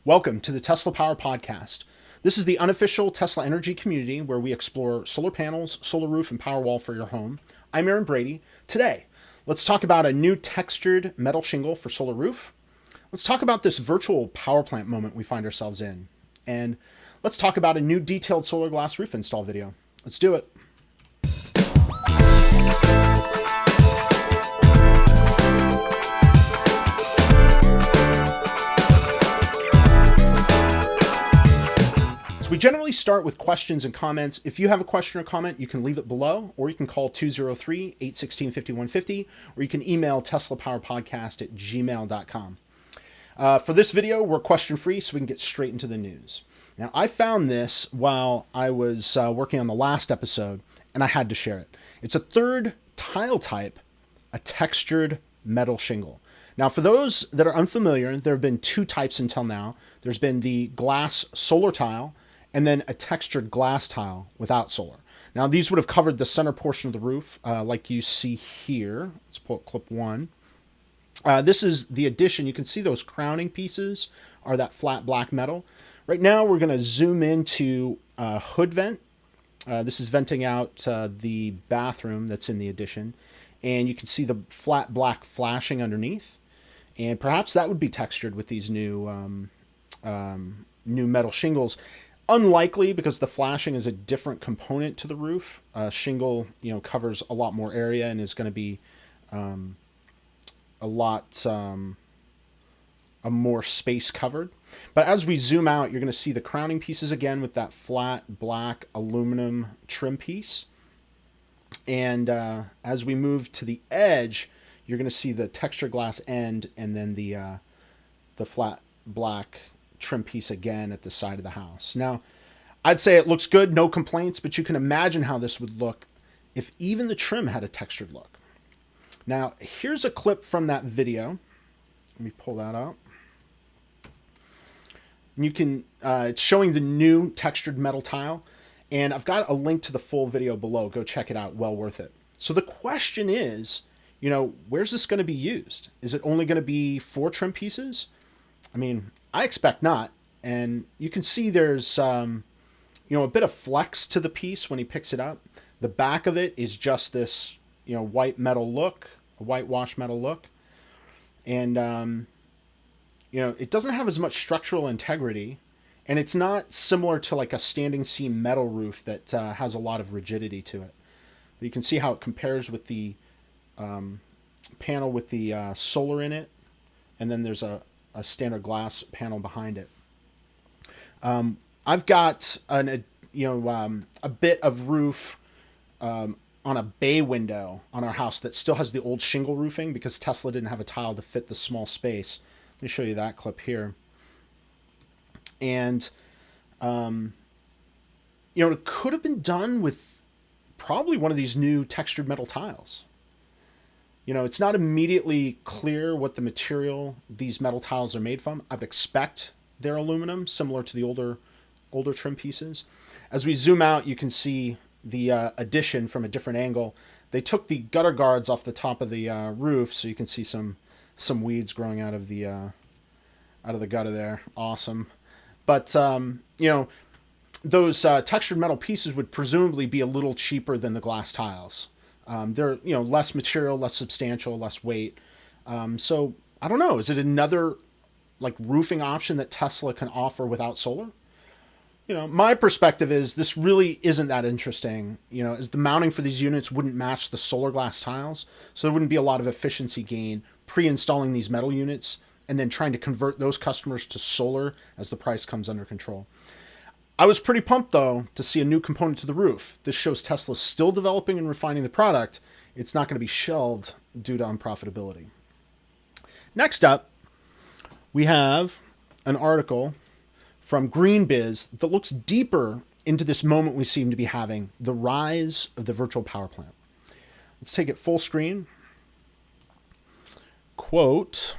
Welcome to the Tesla Power Podcast. This is the unofficial Tesla energy community where we explore solar panels, solar roof, and Powerwall for your home. I'm Aaron Brady. Today, let's talk about a new textured metal shingle for solar roof. Let's talk about this virtual power plant moment we find ourselves in. And let's talk about a new detailed solar glass roof install video. Let's do it. We generally start with questions and comments. If you have a question or comment, you can leave it below, or you can call 203-816-5150, or you can email teslapowerpodcast@gmail.com. For this video, we're question-free, so we can get straight into the news. Now, I found this while I was working on the last episode, and I had to share it. It's a third tile type, a textured metal shingle. Now, for those that are unfamiliar, there have been two types until now. There's been the glass solar tile, and then a textured glass tile without solar. Now, these would have covered the center portion of the roof, like you see here. Let's pull up clip one. This is the addition. You can see those crowning pieces are that flat black metal. Right now, we're going to zoom into a hood vent. This is venting out the bathroom that's in the addition. And you can see the flat black flashing underneath. And perhaps that would be textured with these new metal shingles. Unlikely, because the flashing is a different component to the roof. Shingle, covers a lot more area and is going to be a more space covered. But as we zoom out, you're going to see the crowning pieces again with that flat black aluminum trim piece. And as we move to the edge, you're going to see the texture glass end and then the flat black trim piece again at the side of the house. Now, I'd say it looks good, no complaints, but you can imagine how this would look if even the trim had a textured look. Now, here's a clip from that video. Let me pull that up. And you can, it's showing the new textured metal tile, and I've got a link to the full video below. Go check it out, well worth it. So the question is, where's this going to be used? Is it only going to be for trim pieces? I mean, I expect not. And you can see there's, a bit of flex to the piece when he picks it up. The back of it is just this, white metal look, a whitewash metal look. And, it doesn't have as much structural integrity. And it's not similar to like a standing seam metal roof that has a lot of rigidity to it. But you can see how it compares with the panel with the solar in it. And then there's a standard glass panel behind it. I've got a bit of roof on a bay window on our house that still has the old shingle roofing because Tesla didn't have a tile to fit the small space. Let me show you that clip here. And it could have been done with probably one of these new textured metal tiles. It's not immediately clear what the material these metal tiles are made from. I would expect they're aluminum, similar to the older trim pieces. As we zoom out, you can see the addition from a different angle. They took the gutter guards off the top of the roof, so you can see some weeds growing out of the gutter there. Awesome. But those textured metal pieces would presumably be a little cheaper than the glass tiles. They're, less material, less substantial, less weight. So I don't know. Is it another roofing option that Tesla can offer without solar? My perspective is this really isn't that interesting. As the mounting for these units wouldn't match the solar glass tiles. So there wouldn't be a lot of efficiency gain pre-installing these metal units and then trying to convert those customers to solar as the price comes under control. I was pretty pumped, though, to see a new component to the roof. This shows Tesla still developing and refining the product. It's not going to be shelved due to unprofitability. Next up, we have an article from GreenBiz that looks deeper into this moment we seem to be having, the rise of the virtual power plant. Let's take it full screen. Quote,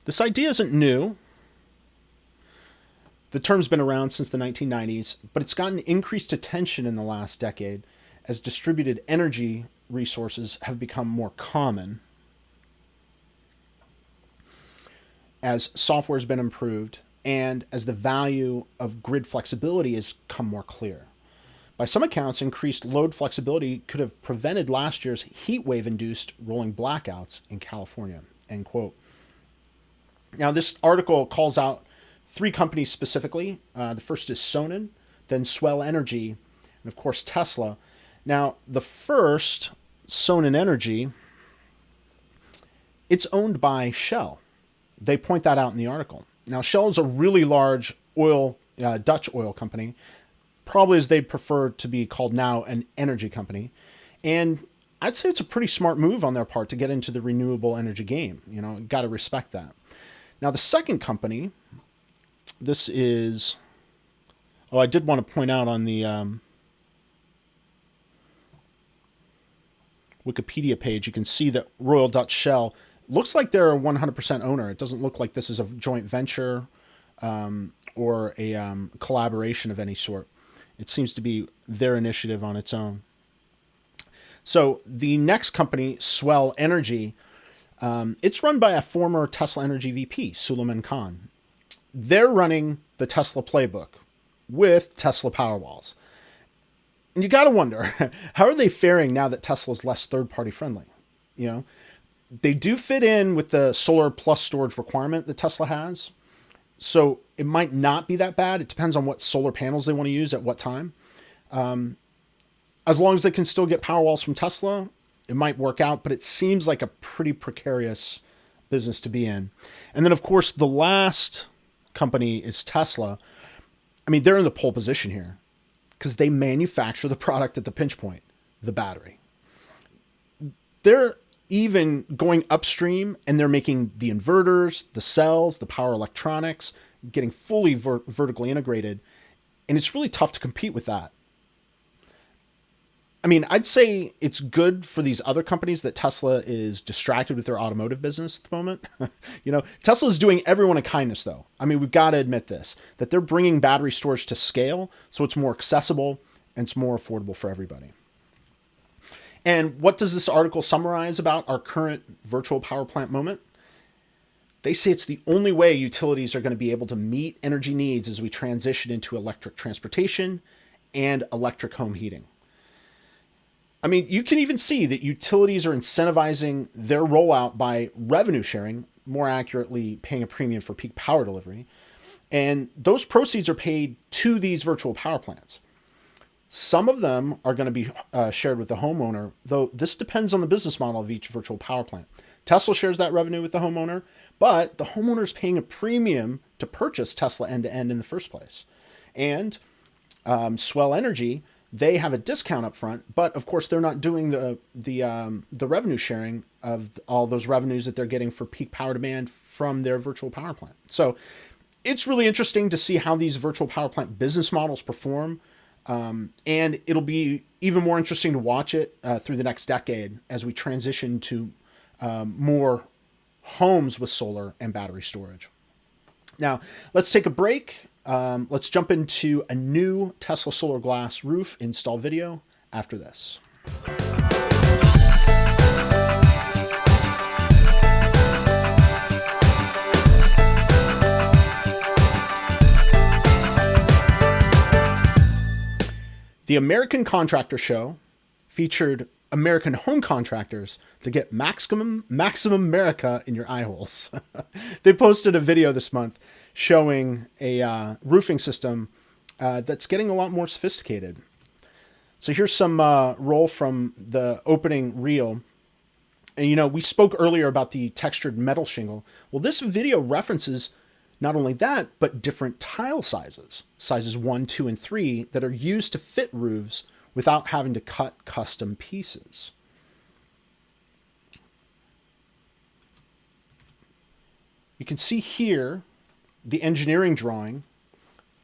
"This idea isn't new. The term's been around since the 1990s, but it's gotten increased attention in the last decade as distributed energy resources have become more common. as software has been improved and as the value of grid flexibility has come more clear. By some accounts, increased load flexibility could have prevented last year's heat wave-induced rolling blackouts in California, end quote. Now, this article calls out three companies specifically. The first is Sonnen, then Swell Energy, and of course Tesla. Now, the first, Sonnen Energy, it's owned by Shell. They point that out in the article. Now, Shell is a really large Dutch oil company, probably as they'd prefer to be called now, an energy company. And I'd say it's a pretty smart move on their part to get into the renewable energy game. You know, got to respect that. Now, the second company, this is, I did want to point out on the Wikipedia page, you can see that Royal Dutch Shell looks like they're a 100% owner. It doesn't look like this is a joint venture or a collaboration of any sort. It seems to be their initiative on its own. So the next company, Swell Energy, it's run by a former Tesla Energy VP, Suleiman Khan. They're running the Tesla playbook with Tesla Powerwalls. And you got to wonder, how are they faring now that Tesla's less third-party friendly? You know, they do fit in with the solar plus storage requirement that Tesla has. So it might not be that bad. It depends on what solar panels they want to use at what time. As long as they can still get Powerwalls from Tesla, it might work out, but it seems like a pretty precarious business to be in. And then, of course, the last company is Tesla. I mean, they're in the pole position here because they manufacture the product at the pinch point, the battery. They're even going upstream and they're making the inverters, the cells, the power electronics, getting fully vertically integrated. And it's really tough to compete with that. I mean, I'd say it's good for these other companies that Tesla is distracted with their automotive business at the moment. You know, Tesla is doing everyone a kindness, though. I mean, we've got to admit this, that they're bringing battery storage to scale so it's more accessible and it's more affordable for everybody. And what does this article summarize about our current virtual power plant moment? They say it's the only way utilities are going to be able to meet energy needs as we transition into electric transportation and electric home heating. I mean, you can even see that utilities are incentivizing their rollout by revenue sharing, more accurately paying a premium for peak power delivery. And those proceeds are paid to these virtual power plants. Some of them are going to be shared with the homeowner, though this depends on the business model of each virtual power plant. Tesla shares that revenue with the homeowner, but the homeowner is paying a premium to purchase Tesla end-to-end in the first place. And Swell Energy, they have a discount up front, but of course they're not doing the revenue sharing of all those revenues that they're getting for peak power demand from their virtual power plant. So it's really interesting to see how these virtual power plant business models perform. And it'll be even more interesting to watch it through the next decade as we transition to more homes with solar and battery storage. Now, let's take a break. Let's jump into a new Tesla Solarglass Roof install video after this. The American Contractor Show featured American home contractors to get maximum America in your eye holes. They posted a video this month showing a roofing system that's getting a lot more sophisticated. So here's some roll from the opening reel. And, you know, we spoke earlier about the textured metal shingle. Well, this video references not only that, but different tile sizes 1, 2, and 3 that are used to fit roofs without having to cut custom pieces. You can see here the engineering drawing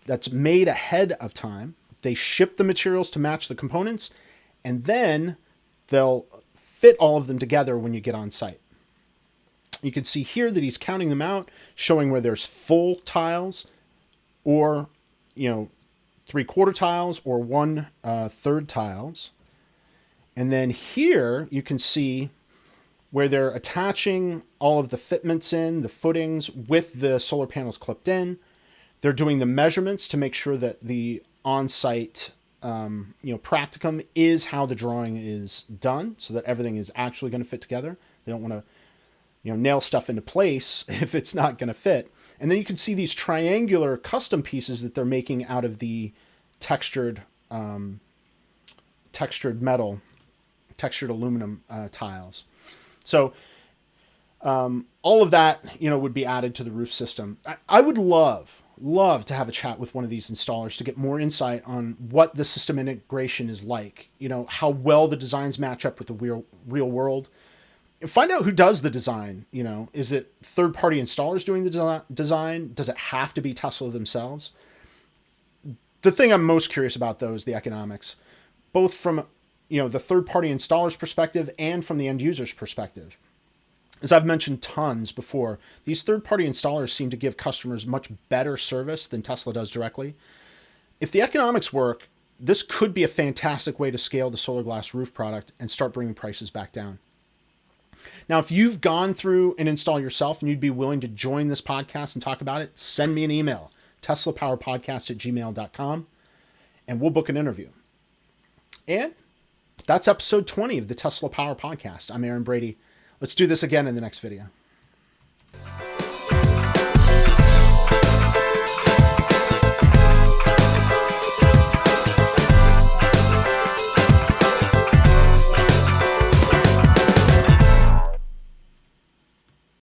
that's made ahead of time. They ship the materials to match the components, and then they'll fit all of them together when you get on site. You can see here that he's counting them out, showing where there's full tiles or, you know, 3/4 tiles or 1/3 tiles. And then here you can see where they're attaching all of the fitments in, the footings with the solar panels clipped in. They're doing the measurements to make sure that the on-site practicum is how the drawing is done, so that everything is actually going to fit together. They don't want to nail stuff into place if it's not going to fit. And then you can see these triangular custom pieces that they're making out of the textured metal, textured aluminum tiles. So all of that, would be added to the roof system. I would love to have a chat with one of these installers to get more insight on what the system integration is like, how well the designs match up with the real world. Find out who does the design. Is it third-party installers doing the design? Does it have to be Tesla themselves? The thing I'm most curious about, though, is the economics, both from the third-party installer's perspective and from the end user's perspective. As I've mentioned tons before, these third-party installers seem to give customers much better service than Tesla does directly. If the economics work, this could be a fantastic way to scale the Solarglass Roof product and start bringing prices back down. Now, if you've gone through an install yourself and you'd be willing to join this podcast and talk about it, send me an email, teslapowerpodcast@gmail.com, and we'll book an interview. And that's episode 20 of the Tesla Power Podcast. I'm Aaron Brady. Let's do this again in the next video.